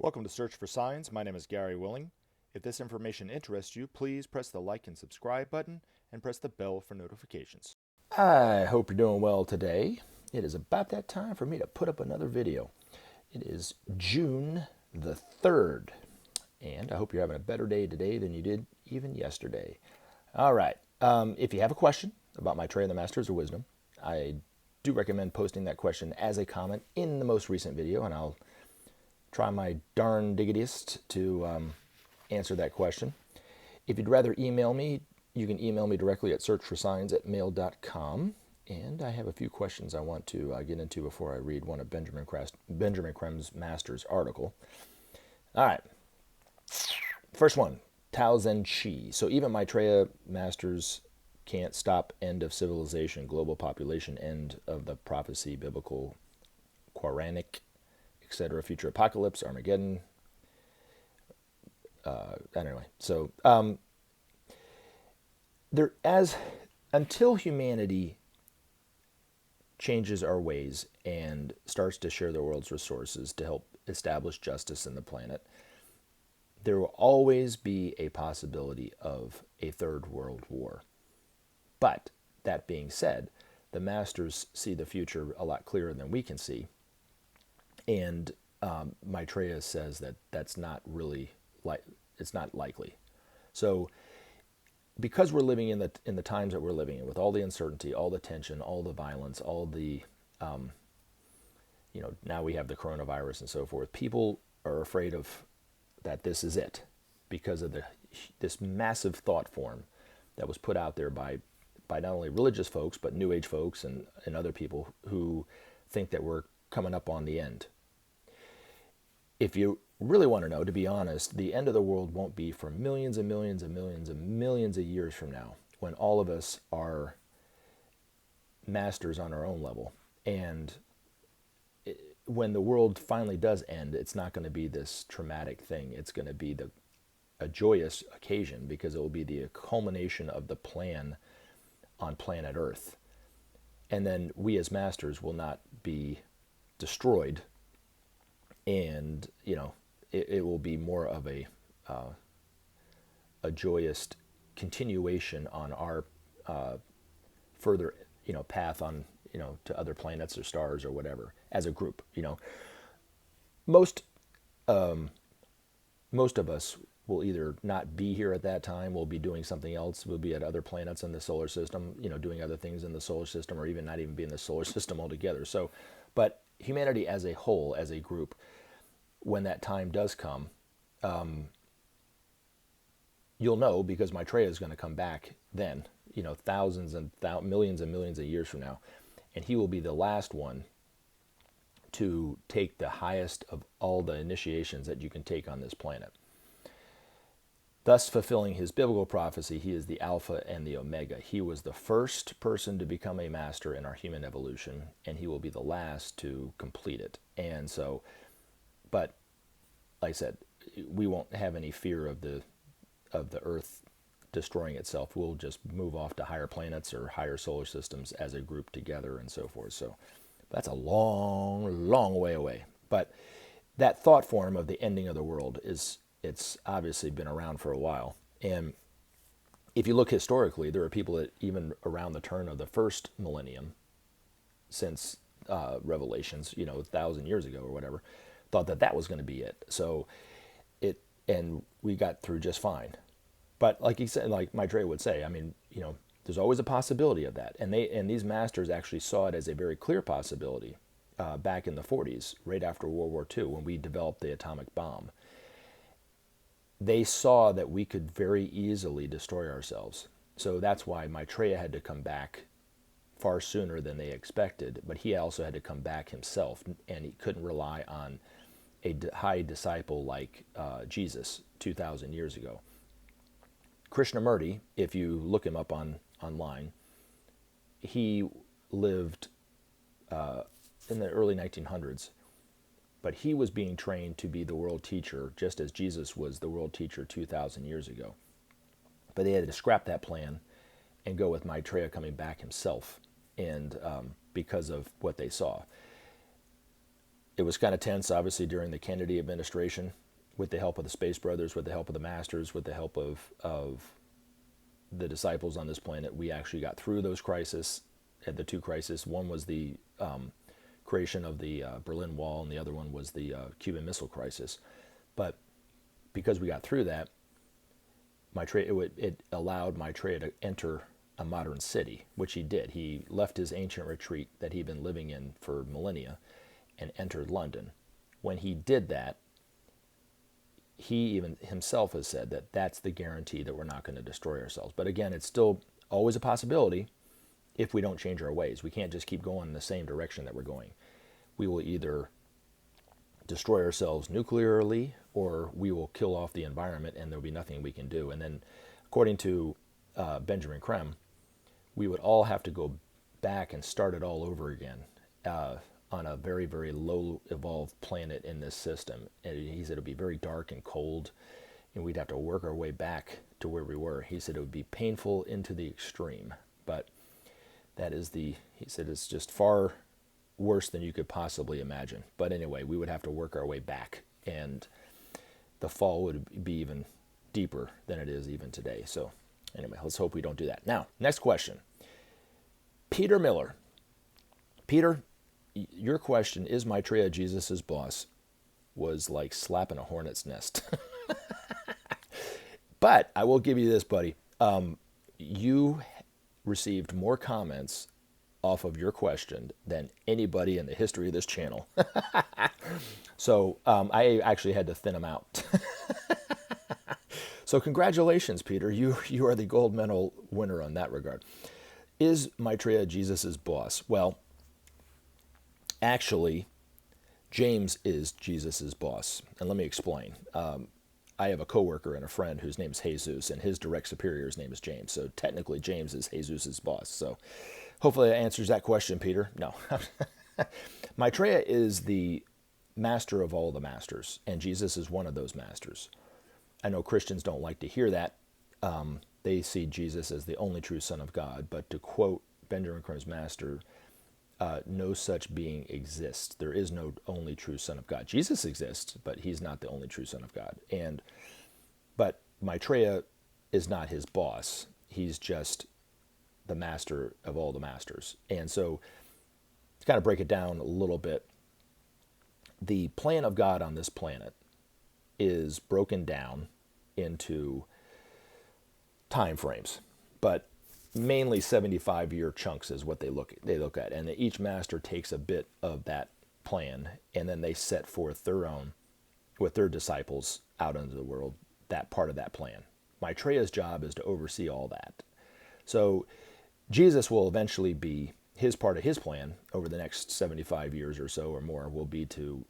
Welcome to Search for Signs. My name is Gary Willing. If this information interests you, please press the like and subscribe button and press the bell for notifications. I hope you're doing well today. It is about that time for me to put up another video. It is June the 3rd, and I hope you're having a better day today than you did even yesterday. All right, if you have a question about Maitreya and the Masters of Wisdom, I do recommend posting that question as a comment in the most recent video, and I'll try my darn diggitiest to answer that question. If you'd rather email me, you can email me directly at searchforsigns@mail.com. And I have a few questions I want to get into before I read one of Benjamin Creme's Masters article. All right. First one, Tao Zen Chi. So even Maitreya Masters can't stop end of civilization, global population, end of the prophecy, biblical, Quranic, etc., future apocalypse, Armageddon. Anyway, so until humanity changes our ways and starts to share the world's resources to help establish justice in the planet, there will always be a possibility of a third world war. But that being said, the masters see the future a lot clearer than we can see, and Maitreya says that that's not really it's not likely. So because we're living in the times that we're living in, with all the uncertainty, all the tension, all the violence, all the now we have the coronavirus and so forth, people are afraid of that this is it, because of this massive thought form that was put out there by not only religious folks but New Age folks and other people who think that we're coming up on the end. If you really want to know, to be honest, the end of the world won't be for millions and millions and millions and millions of years from now, when all of us are masters on our own level. And when the world finally does end, it's not going to be this traumatic thing. It's going to be a joyous occasion, because it will be the culmination of the plan on planet Earth. And then we as masters will not be destroyed, and it will be more of a joyous continuation on our further path on to other planets or stars or whatever, as a group. Most of us will either not be here at that time, we'll be doing something else, we'll be at other planets in the solar system, doing other things in the solar system, or even not even be in the solar system altogether. So, but humanity as a whole, as a group, when that time does come, you'll know, because Maitreya is going to come back then, thousands and millions and millions of years from now, and he will be the last one to take the highest of all the initiations that you can take on this planet. Thus fulfilling his biblical prophecy, he is the Alpha and the Omega. He was the first person to become a master in our human evolution, and he will be the last to complete it. And so, but like I said, we won't have any fear of the Earth destroying itself. We'll just move off to higher planets or higher solar systems as a group together and so forth. So that's a long, long way away. But that thought form of the ending of the world it's obviously been around for a while. And if you look historically, there are people that even around the turn of the first millennium, since Revelations, 1,000 years ago or whatever, thought that was going to be it. So and we got through just fine. But like he said, like Maitreya would say, there's always a possibility of that. And these masters actually saw it as a very clear possibility back in the 40s, right after World War II, when we developed the atomic bomb. They saw that we could very easily destroy ourselves. So that's why Maitreya had to come back far sooner than they expected, but he also had to come back himself, and he couldn't rely on a high disciple like Jesus 2,000 years ago. Krishnamurti, if you look him up online, he lived in the early 1900s, but he was being trained to be the world teacher, just as Jesus was the world teacher 2,000 years ago. But they had to scrap that plan and go with Maitreya coming back himself, and because of what they saw. It was kind of tense, obviously, during the Kennedy administration, with the help of the Space Brothers, with the help of the Masters, with the help of the disciples on this planet. We actually got through those crises, the two crises. One was the creation of the Berlin Wall, and the other one was the Cuban Missile Crisis. But because we got through that, it allowed Maitreya to enter a modern city, which he did. He left his ancient retreat that he'd been living in for millennia and entered London. When he did that, he even himself has said that that's the guarantee that we're not going to destroy ourselves. But again, it's still always a possibility if we don't change our ways. We can't just keep going in the same direction that we're going. We will either destroy ourselves nuclearly, or we will kill off the environment and there'll be nothing we can do. And then, according to Benjamin Creme, we would all have to go back and start it all over again on a very, very low evolved planet in this system. And he said it would be very dark and cold, and we'd have to work our way back to where we were. He said it would be painful into the extreme, but he said it's just far worse than you could possibly imagine. But anyway, we would have to work our way back, and the fall would be even deeper than it is even today. So anyway, let's hope we don't do that. Now, next question. Peter Miller. Peter, your question, is Maitreya Jesus' boss, was like slapping a hornet's nest. But I will give you this, buddy. You received more comments off of your question than anybody in the history of this channel. So I actually had to thin them out. So congratulations, Peter. You are the gold medal winner on that regard. Is Maitreya Jesus' boss? Well, actually, James is Jesus' boss. And let me explain. I have a coworker and a friend whose name is Jesus, and his direct superior's name is James. So technically, James is Jesus' boss. So hopefully that answers that question, Peter. No. Maitreya is the master of all the masters, and Jesus is one of those masters. I know Christians don't like to hear that. They see Jesus as the only true Son of God. But to quote Benjamin Creme's master, no such being exists. There is no only true Son of God. Jesus exists, but he's not the only true Son of God. But Maitreya is not his boss. He's just the master of all the masters. And so, to kind of break it down a little bit, the plan of God on this planet is broken down into time frames, but mainly 75-year chunks is what they look at, and each master takes a bit of that plan, and then they set forth their own, with their disciples out into the world, that part of that plan. Maitreya's job is to oversee all that. So Jesus will eventually be, his part of his plan over the next 75 years or so or more will be to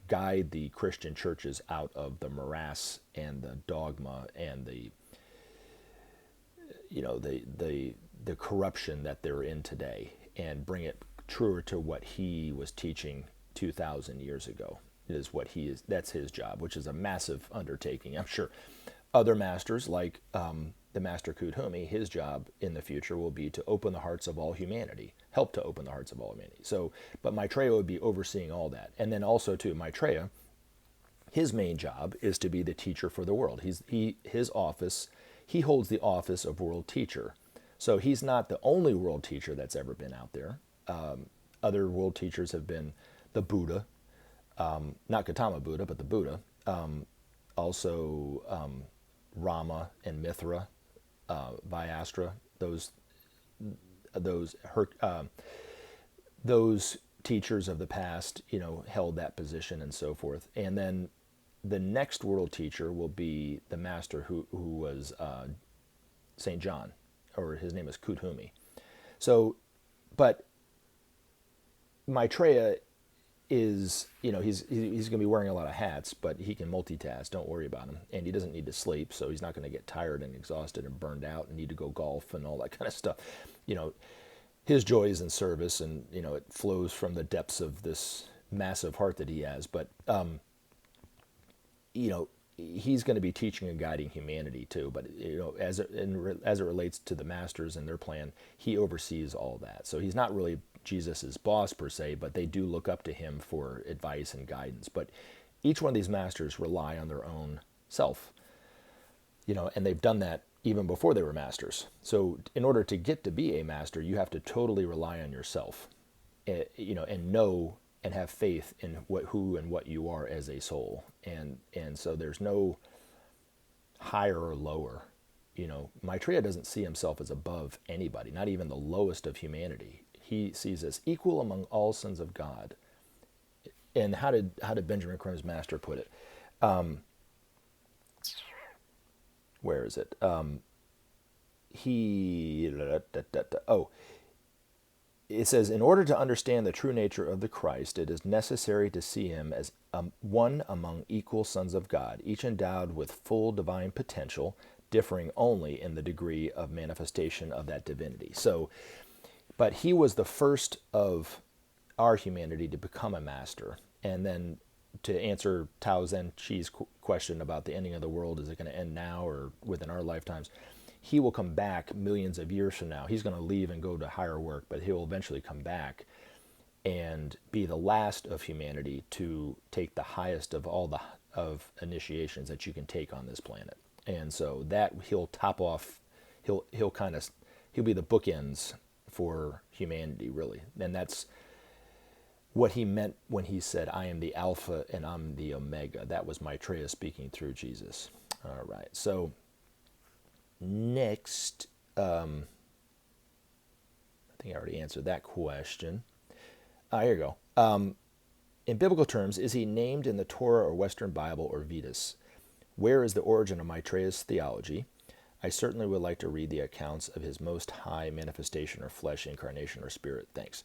guide the Christian churches out of the morass and the dogma and the corruption that they're in today, and bring it truer to what he was teaching 2,000 years ago. That's his job, which is a massive undertaking. I'm sure other masters, like the Master Kudhumi, his job in the future will be to open the hearts of all humanity, help to open the hearts of all humanity. So, but Maitreya would be overseeing all that. And then also too, Maitreya, his main job is to be the teacher for the world. He holds the office of world teacher. So he's not the only world teacher that's ever been out there. Other world teachers have been the Buddha, not Gautama Buddha, but the Buddha. Also Rama and Mithra, Vyastra, those teachers of the past, held that position and so forth. And then the next world teacher will be the master who was St. John, or his name is Kudhumi. So, but Maitreya is, he's going to be wearing a lot of hats, but he can multitask. Don't worry about him. And he doesn't need to sleep, so he's not going to get tired and exhausted and burned out and need to go golf and all that kind of stuff. His joy is in service, and, it flows from the depths of this massive heart that he has. But, he's going to be teaching and guiding humanity too. But as it relates to the masters and their plan, he oversees all that. So he's not really Jesus's boss per se, but they do look up to him for advice and guidance. But each one of these masters rely on their own self, and they've done that even before they were masters. So in order to get to be a master, you have to totally rely on yourself, and know and have faith in who and what you are as a soul. And so there's no higher or lower. Maitreya doesn't see himself as above anybody, not even the lowest of humanity. He sees us equal among all sons of God. And how did Benjamin Creme's master put it? Where is it? It says, in order to understand the true nature of the Christ, it is necessary to see him as one among equal sons of God, each endowed with full divine potential, differing only in the degree of manifestation of that divinity. So, but he was the first of our humanity to become a master. And then to answer Tao Zen Chi's question about the ending of the world, is it going to end now or within our lifetimes? He will come back millions of years from now. He's going to leave and go to higher work, but he'll eventually come back and be the last of humanity to take the highest of all of initiations that you can take on this planet. And so that he'll top off, he'll be the bookends for humanity, really. And that's what he meant when he said, I am the Alpha and I'm the Omega. That was Maitreya speaking through Jesus. All right, so next, I think I already answered that question. Here you go. In biblical terms, is he named in the Torah or Western Bible or Vedas? Where is the origin of Maitreya's theology? I certainly would like to read the accounts of his most high manifestation or flesh, incarnation, or spirit. Thanks.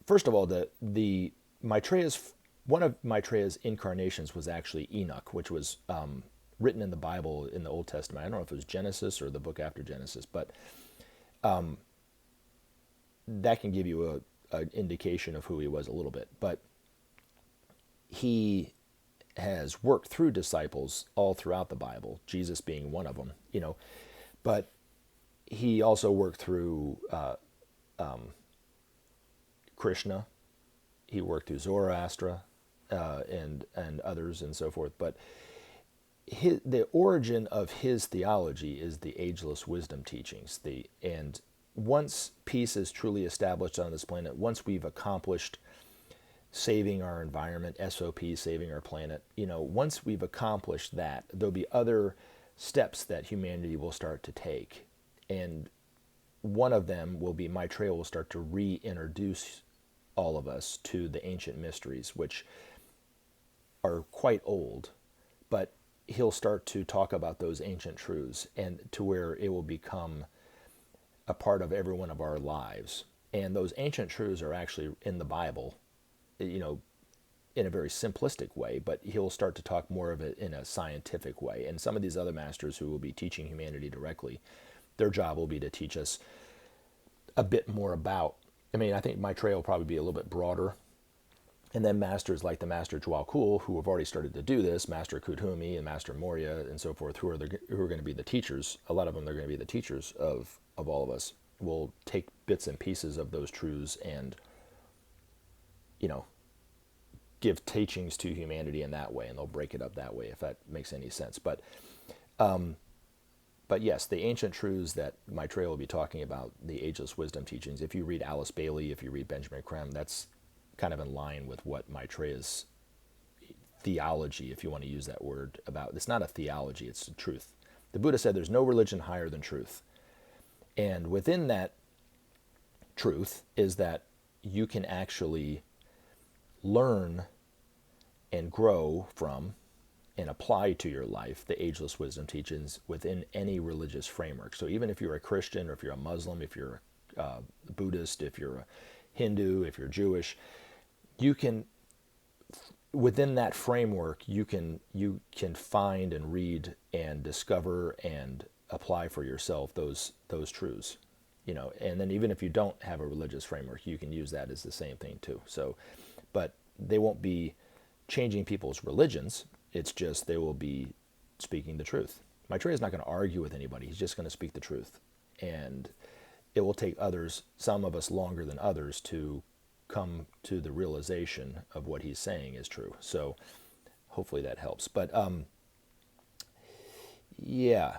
First of all, one of Maitreya's incarnations was actually Enoch, which was written in the Bible in the Old Testament. I don't know if it was Genesis or the book after Genesis, but that can give you an indication of who he was a little bit. But he has worked through disciples all throughout the Bible, Jesus being one of them, but he also worked through Krishna, he worked through Zoroaster, and others and so forth. But the origin of his theology is the ageless wisdom teachings. And once peace is truly established on this planet, once we've accomplished saving our environment, SOP, saving our planet, once we've accomplished that, there'll be other steps that humanity will start to take. And one of them will be Maitreya will start to reintroduce all of us to the ancient mysteries, which are quite old, but he'll start to talk about those ancient truths and to where it will become a part of every one of our lives. And those ancient truths are actually in the Bible, in a very simplistic way, but he'll start to talk more of it in a scientific way. And some of these other masters who will be teaching humanity directly, their job will be to teach us a bit more about, I think Maitreya will probably be a little bit broader. And then masters like the Master Jwal Kul, who have already started to do this, Master Kudhumi and Master Moria and so forth, who are going to be the teachers. A lot of them, they're going to be the teachers of all of us. Will take bits and pieces of those truths and, give teachings to humanity in that way, and they'll break it up that way, if that makes any sense. But yes, the ancient truths that Maitreya will be talking about, the ageless wisdom teachings, if you read Alice Bailey, if you read Benjamin Creme, that's kind of in line with what Maitreya's theology, if you want to use that word, about. It's not a theology, it's the truth. The Buddha said there's no religion higher than truth. And within that truth is that you can actually learn and grow from and apply to your life the ageless wisdom teachings within any religious framework. So even if you're a Christian, or if you're a Muslim, if you're a Buddhist, if you're a Hindu, if you're Jewish, you can, within that framework, you can find and read and discover and apply for yourself those truths, and then even if you don't have a religious framework, you can use that as the same thing too. So, but they won't be changing people's religions. It's just they will be speaking the truth. Maitreya is not going to argue with anybody. He's just going to speak the truth. And it will take others, some of us longer than others, to come to the realization of what he's saying is true. So hopefully that helps. But yeah.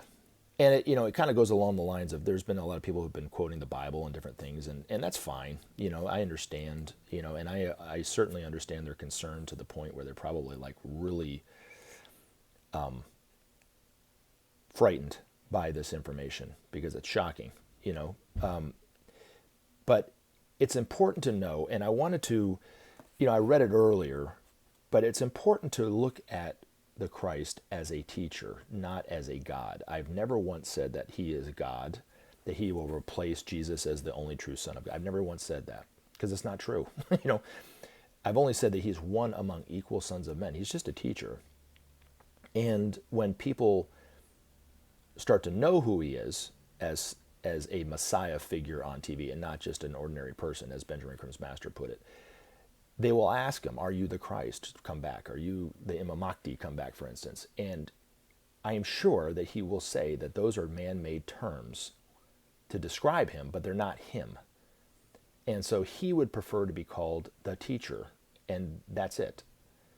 And it kind of goes along the lines of, there's been a lot of people who've been quoting the Bible and different things, and that's fine. I understand, and I certainly understand their concern to the point where they're probably like really frightened by this information because it's shocking, but it's important to know, and I wanted to, I read it earlier, but it's important to look at the Christ as a teacher, not as a God. I've never once said that he is God, that he will replace Jesus as the only true Son of God. I've never once said that, because it's not true. I've only said that he's one among equal sons of men. He's just a teacher. And when people start to know who he is as a Messiah figure on TV and not just an ordinary person, as Benjamin Crimm's master put it, they will ask him, are you the Christ? Come back. Are you the Imam Mahdi? Come back, for instance. And I am sure that he will say that those are man-made terms to describe him, but they're not him. And so he would prefer to be called the teacher, and that's it.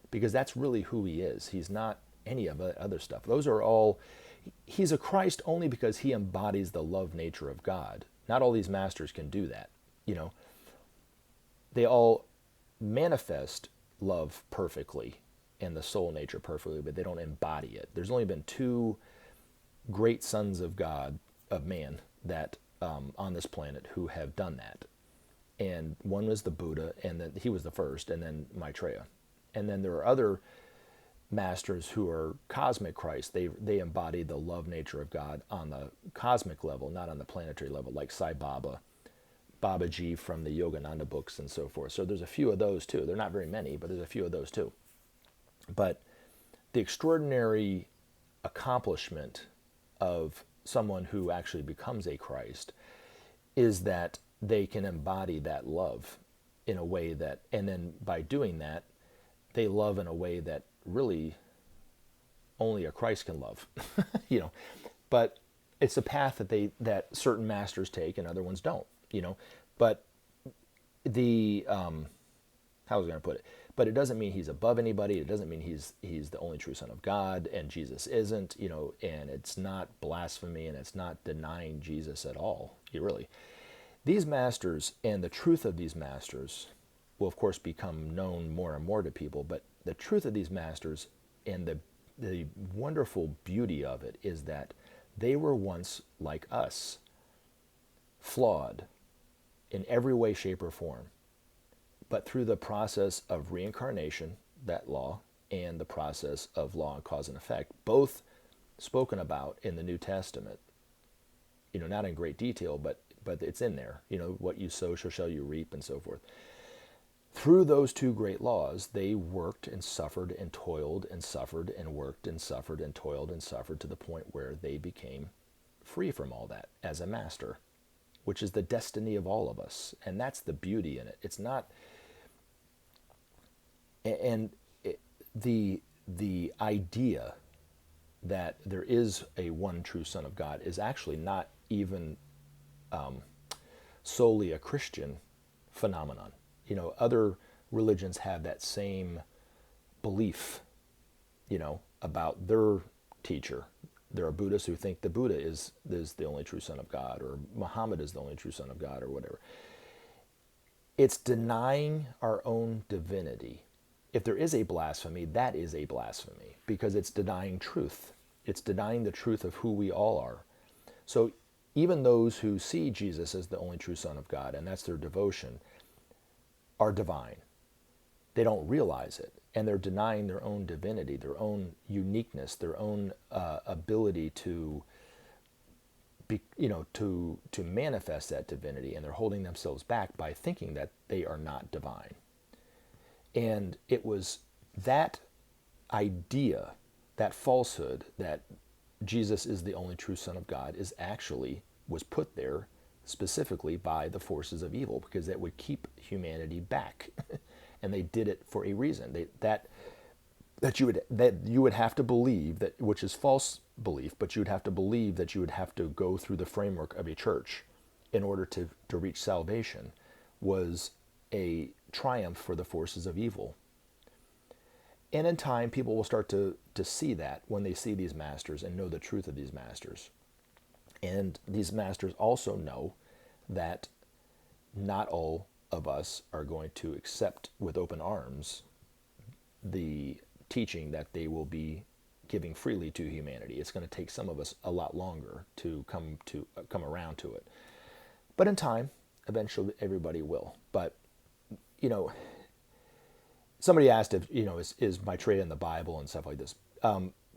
Because that's really who he is. He's not any of the other stuff. Those are all, he's a Christ only because he embodies the love nature of God. Not all these masters can do that. They all manifest love perfectly and the soul nature perfectly, but they don't embody it. There's only been two great sons of God, of man, that on this planet who have done that. And one was the Buddha, and then he was the first, and then Maitreya. And then there are other masters who are cosmic Christ. They embody the love nature of God on the cosmic level, not on the planetary level, like Sai Baba, Babaji from the Yogananda books and so forth. So there's a few of those too. They're not very many, but there's a few of those too. But the extraordinary accomplishment of someone who actually becomes a Christ is that they can embody that love in a way that, and then by doing that, they love in a way that really only a Christ can love, But it's a path that certain masters take and other ones don't. But how was I going to put it? But it doesn't mean he's above anybody. It doesn't mean he's the only true Son of God, and Jesus isn't, and it's not blasphemy, and it's not denying Jesus at all. These masters and the truth of these masters will, of course, become known more and more to people, but the truth of these masters and the wonderful beauty of it is that they were once like us, flawed in every way, shape, or form. But through the process of reincarnation, that law, and the process of law and cause and effect, both spoken about in the New Testament, not in great detail, but it's in there. What you sow shall you reap, and so forth. Through those two great laws, they worked and suffered and toiled and suffered and worked and suffered and toiled and suffered to the point where they became free from all that as a master, which is the destiny of all of us. And that's the beauty in it. It's not, the idea that there is a one true Son of God is actually not even solely a Christian phenomenon. Other religions have that same belief, about their teacher. There are Buddhists who think the Buddha is the only true Son of God, or Muhammad is the only true Son of God, or whatever. It's denying our own divinity. If there is a blasphemy, that is a blasphemy, because it's denying truth. It's denying the truth of who we all are. So even those who see Jesus as the only true Son of God, and that's their devotion, are divine. They don't realize it, and they're denying their own divinity, their own uniqueness, their own ability to be, to manifest that divinity, and they're holding themselves back by thinking that they are not divine. And it was that idea, that falsehood, that Jesus is the only true Son of God was put there specifically by the forces of evil, because that would keep humanity back. And they did it for a reason. that you would have to believe that, which is false belief, but you would have to believe that you would have to go through the framework of a church in order to reach salvation, was a triumph for the forces of evil. And in time, people will start to see that when they see these masters and know the truth of these masters. And these masters also know that not all of us are going to accept with open arms the teaching that they will be giving freely to humanity. It's going to take some of us a lot longer to come around to it. But in time, eventually everybody will. But, somebody asked if, is Maitreya in the Bible and stuff like this.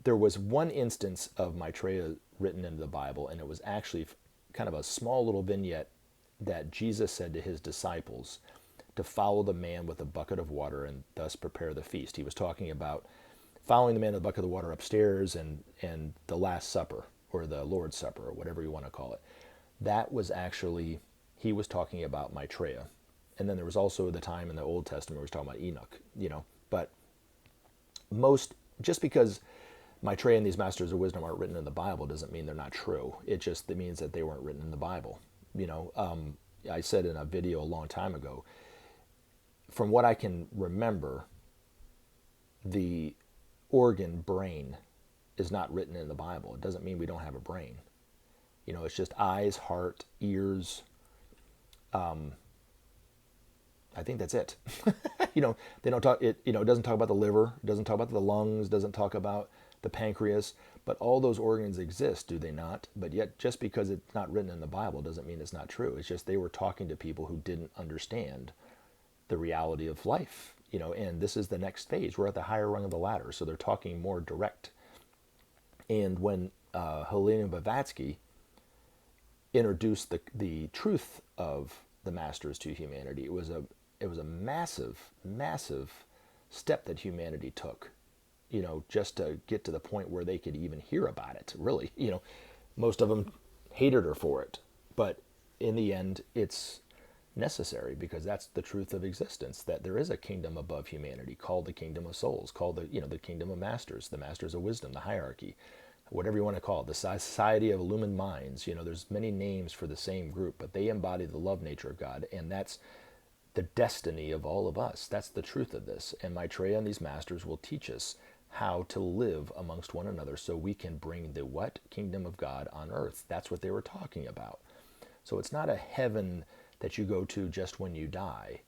There was one instance of Maitreya written into the Bible, and it was actually kind of a small little vignette that Jesus said to his disciples to follow the man with a bucket of water and thus prepare the feast. He was talking about following the man with a bucket of water upstairs and the Last Supper, or the Lord's Supper, or whatever you want to call it. That was actually, he was talking about Maitreya. And then there was also the time in the Old Testament where he was talking about Enoch, But just because Maitreya and these masters of wisdom aren't written in the Bible doesn't mean they're not true. It means that they weren't written in the Bible. I said in a video a long time ago, from what I can remember, the organ brain is not written in the Bible. It doesn't mean we don't have a brain. It's just eyes, heart, ears. I think that's it. They don't talk. It doesn't talk about the liver. It doesn't talk about the lungs. Doesn't talk about the pancreas. But all those organs exist, do they not? But yet, just because it's not written in the Bible doesn't mean it's not true. It's just they were talking to people who didn't understand the reality of life. And this is the next phase. We're at the higher rung of the ladder, so they're talking more direct. And when Helena Blavatsky introduced the truth of the masters to humanity, it was a massive step that humanity took, just to get to the point where they could even hear about it, really. Most of them hated her for it, but in the end, it's necessary, because that's the truth of existence, that there is a kingdom above humanity called the kingdom of souls, called the kingdom of masters, the masters of wisdom, the hierarchy, whatever you want to call it, the society of illumined minds. There's many names for the same group, but they embody the love nature of God, and that's the destiny of all of us. That's the truth of this. And Maitreya and these masters will teach us how to live amongst one another so we can bring the what? Kingdom of God on earth. That's what they were talking about. So it's not a heaven that you go to just when you die.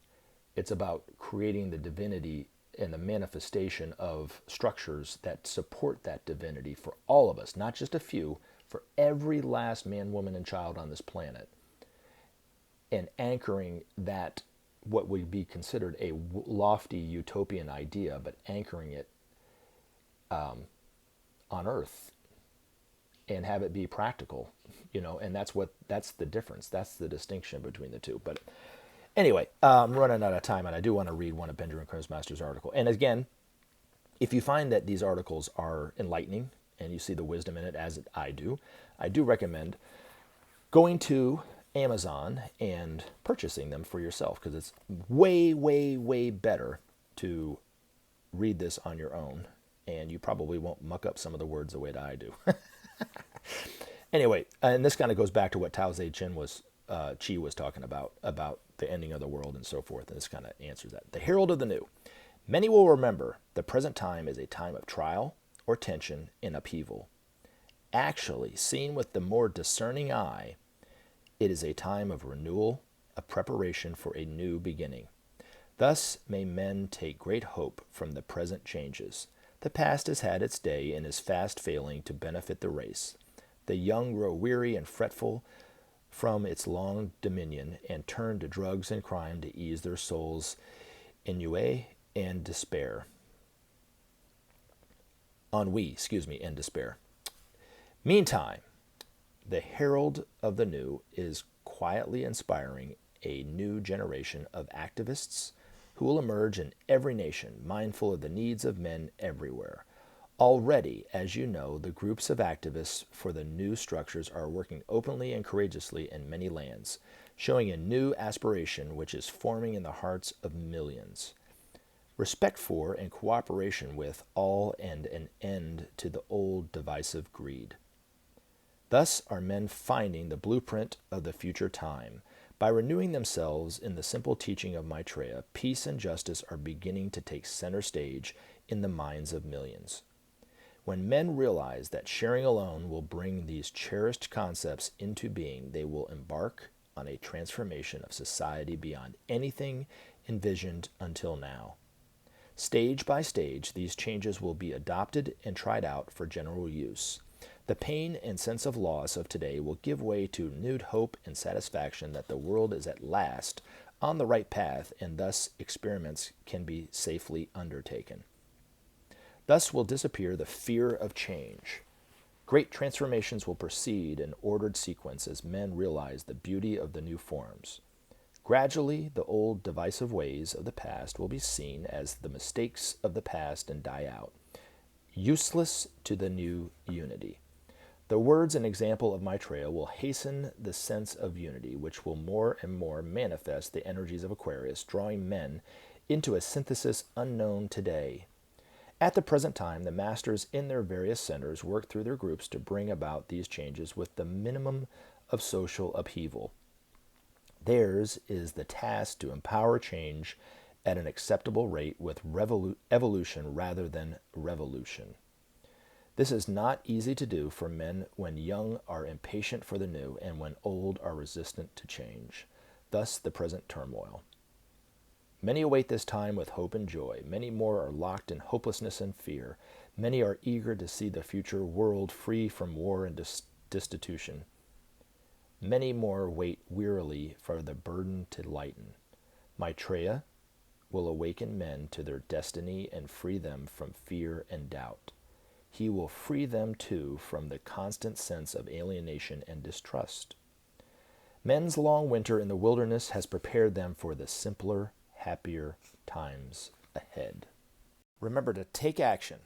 It's about creating the divinity and the manifestation of structures that support that divinity for all of us, not just a few, for every last man, woman, and child on this planet. And anchoring that, what would be considered a lofty utopian idea, but anchoring it on earth and have it be practical, and that's the difference. That's the distinction between the two. But anyway, I'm running out of time, and I do want to read one of Benjamin Crimp's Master's article. And again, if you find that these articles are enlightening and you see the wisdom in it, as I do recommend going to Amazon and purchasing them for yourself, because it's way, way, way better to read this on your own, and you probably won't muck up some of the words the way that I do. Anyway, and this kind of goes back to what Tao Te Ching was talking about the ending of the world and so forth, and this kind of answers that. The herald of the new. Many will remember the present time is a time of trial or tension and upheaval. Actually, seen with the more discerning eye, it is a time of renewal, a preparation for a new beginning. Thus may men take great hope from the present changes. The past has had its day and is fast failing to benefit the race. The young grow weary and fretful from its long dominion and turn to drugs and crime to ease their souls' ennui and despair. And despair. Meantime, the herald of the new is quietly inspiring a new generation of activists who will emerge in every nation, mindful of the needs of men everywhere. Already, as you know, the groups of activists for the new structures are working openly and courageously in many lands, showing a new aspiration which is forming in the hearts of millions. respect for and cooperation with all, and an end to the old divisive greed. Thus are men finding the blueprint of the future time. By renewing themselves in the simple teaching of Maitreya, peace and justice are beginning to take center stage in the minds of millions. When men realize that sharing alone will bring these cherished concepts into being, they will embark on a transformation of society beyond anything envisioned until now. Stage by stage, these changes will be adopted and tried out for general use. The pain and sense of loss of today will give way to renewed hope and satisfaction that the world is at last on the right path, and thus experiments can be safely undertaken. Thus will disappear the fear of change. Great transformations will proceed in ordered sequence as men realize the beauty of the new forms. Gradually, the old divisive ways of the past will be seen as the mistakes of the past and die out, useless to the new unity. The words and example of Maitreya will hasten the sense of unity, which will more and more manifest the energies of Aquarius, drawing men into a synthesis unknown today. At the present time, the masters in their various centers work through their groups to bring about these changes with the minimum of social upheaval. Theirs is the task to empower change at an acceptable rate with evolution rather than revolution. This is not easy to do, for men when young are impatient for the new, and when old are resistant to change. Thus the present turmoil. Many await this time with hope and joy. Many more are locked in hopelessness and fear. Many are eager to see the future world free from war and destitution. Many more wait wearily for the burden to lighten. Maitreya will awaken men to their destiny and free them from fear and doubt. He will free them, too, from the constant sense of alienation and distrust. Men's long winter in the wilderness has prepared them for the simpler, happier times ahead. Remember to take action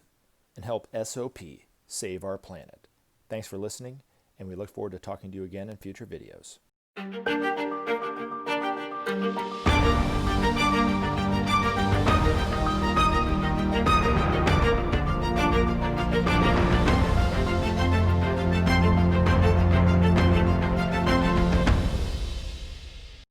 and help SOP save our planet. Thanks for listening, and we look forward to talking to you again in future videos.